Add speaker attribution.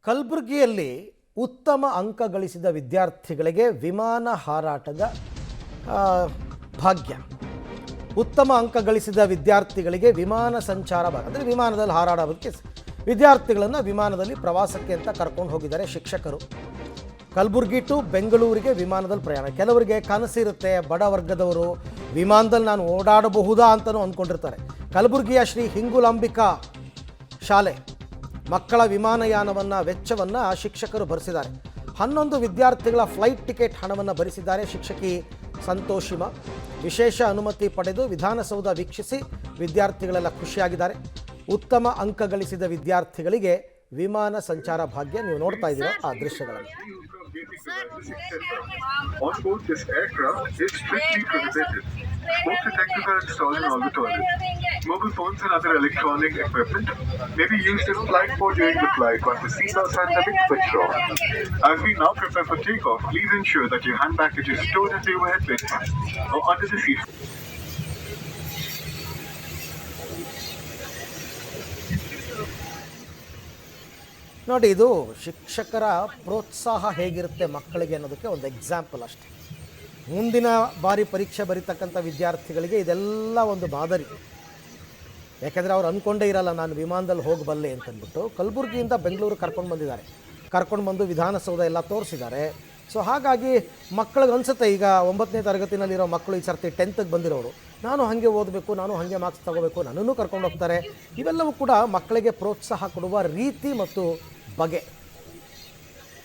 Speaker 1: ಕಲಬುರಗಿಯಲ್ಲಿ ಉತ್ತಮ ಅಂಕ ಗಳಿಸಿದ ವಿದ್ಯಾರ್ಥಿಗಳಿಗೆ ವಿಮಾನ ಹಾರಾಟದ ಭಾಗ್ಯ. ಉತ್ತಮ ಅಂಕ ಗಳಿಸಿದ ವಿದ್ಯಾರ್ಥಿಗಳಿಗೆ ವಿಮಾನ ಸಂಚಾರ ಭಾಗ್ಯ ಅಂದರೆ ವಿಮಾನದಲ್ಲಿ ಹಾರಾಡೋದಕ್ಕೆ ವಿದ್ಯಾರ್ಥಿಗಳನ್ನು ವಿಮಾನದಲ್ಲಿ ಪ್ರವಾಸಕ್ಕೆ ಅಂತ ಕರ್ಕೊಂಡು ಹೋಗಿದ್ದಾರೆ ಶಿಕ್ಷಕರು. ಕಲಬುರಗಿ ಟು ಬೆಂಗಳೂರಿಗೆ ವಿಮಾನದಲ್ಲಿ ಪ್ರಯಾಣ. ಕೆಲವರಿಗೆ ಕನಸಿರುತ್ತೆ, ಬಡ ವರ್ಗದವರು ವಿಮಾನದಲ್ಲಿ ನಾನು ಓಡಾಡಬಹುದಾ ಅಂತಲೂ ಅಂದ್ಕೊಂಡಿರ್ತಾರೆ. ಕಲಬುರಗಿಯ ಶ್ರೀ ಹಿಂಗುಲಾಂಬಿಕಾ ಶಾಲೆ ಮಕ್ಕಳ ವಿಮಾನಯಾನವನ್ನು ವೆಚ್ಚವನ್ನು ಶಿಕ್ಷಕರು ಭರಿಸಿದ್ದಾರೆ. 11 ವಿದ್ಯಾರ್ಥಿಗಳ ಫ್ಲೈಟ್ ಟಿಕೆಟ್ ಹಣವನ್ನು ಭರಿಸಿದ್ದಾರೆ ಶಿಕ್ಷಕಿ ಸಂತೋಷಿಮಾ. ವಿಶೇಷ ಅನುಮತಿ ಪಡೆದು ವಿಧಾನಸೌಧ ವೀಕ್ಷಿಸಿ ವಿದ್ಯಾರ್ಥಿಗಳೆಲ್ಲ ಖುಷಿಯಾಗಿದ್ದಾರೆ. ಉತ್ತಮ ಅಂಕ ಗಳಿಸಿದ ವಿದ್ಯಾರ್ಥಿಗಳಿಗೆ ವಿಮಾನ ಸಂಚಾರ ಭಾಗ್ಯ. ನೀವು ನೋಡ್ತಾ ಇದ್ದೀರಾ ಆ ದೃಶ್ಯಗಳನ್ನು.
Speaker 2: On board this aircraft is strictly prohibited. Smoke detectors are installed in all the toilets. Mobile phones and other electronic equipment may be used in flight mode during the flight, but the seatbelts are never switched off. As we now prepare for takeoff, please ensure that your hand baggage is stored in the overhead bin or under the seat.
Speaker 1: ನೋಡಿ, ಇದು ಶಿಕ್ಷಕರ ಪ್ರೋತ್ಸಾಹ ಹೇಗಿರುತ್ತೆ ಮಕ್ಕಳಿಗೆ ಅನ್ನೋದಕ್ಕೆ ಒಂದು example ಅಷ್ಟೆ. ಮುಂದಿನ ಬಾರಿ ಪರೀಕ್ಷೆ ಬರೀತಕ್ಕಂಥ ವಿದ್ಯಾರ್ಥಿಗಳಿಗೆ ಇದೆಲ್ಲ ಒಂದು ಮಾದರಿ. ಯಾಕೆಂದರೆ ಅವ್ರು ಅಂದ್ಕೊಂಡೇ ಇರಲ್ಲ ನಾನು ವಿಮಾನದಲ್ಲಿ ಹೋಗಬಲ್ಲೆ ಅಂತಂದ್ಬಿಟ್ಟು. ಕಲಬುರಗಿಯಿಂದ ಬೆಂಗಳೂರು ಕರ್ಕೊಂಡು ಬಂದಿದ್ದಾರೆ. ಕರ್ಕೊಂಡು ಬಂದು ವಿಧಾನಸೌಧ ಎಲ್ಲ ತೋರಿಸಿದ್ದಾರೆ. ಸೊ ಹಾಗಾಗಿ ಮಕ್ಕಳಿಗೆ ಅನಿಸುತ್ತೆ, ಈಗ 9ನೇ ತರಗತಿನಲ್ಲಿರೋ ಮಕ್ಕಳು ಈ ಸರ್ತಿ 10ಗೆ ಬಂದಿರೋರು, ನಾನು ಹಾಗೆ ಓದಬೇಕು, ನಾನು ಹಾಗೆ ಮಾರ್ಕ್ಸ್ ತಗೋಬೇಕು, ನನ್ನನ್ನು ಕರ್ಕೊಂಡು ಹೋಗ್ತಾರೆ. ಇವೆಲ್ಲವೂ ಕೂಡ ಮಕ್ಕಳಿಗೆ ಪ್ರೋತ್ಸಾಹ ಕೊಡುವ ರೀತಿ ಮತ್ತು ಬಗೆ.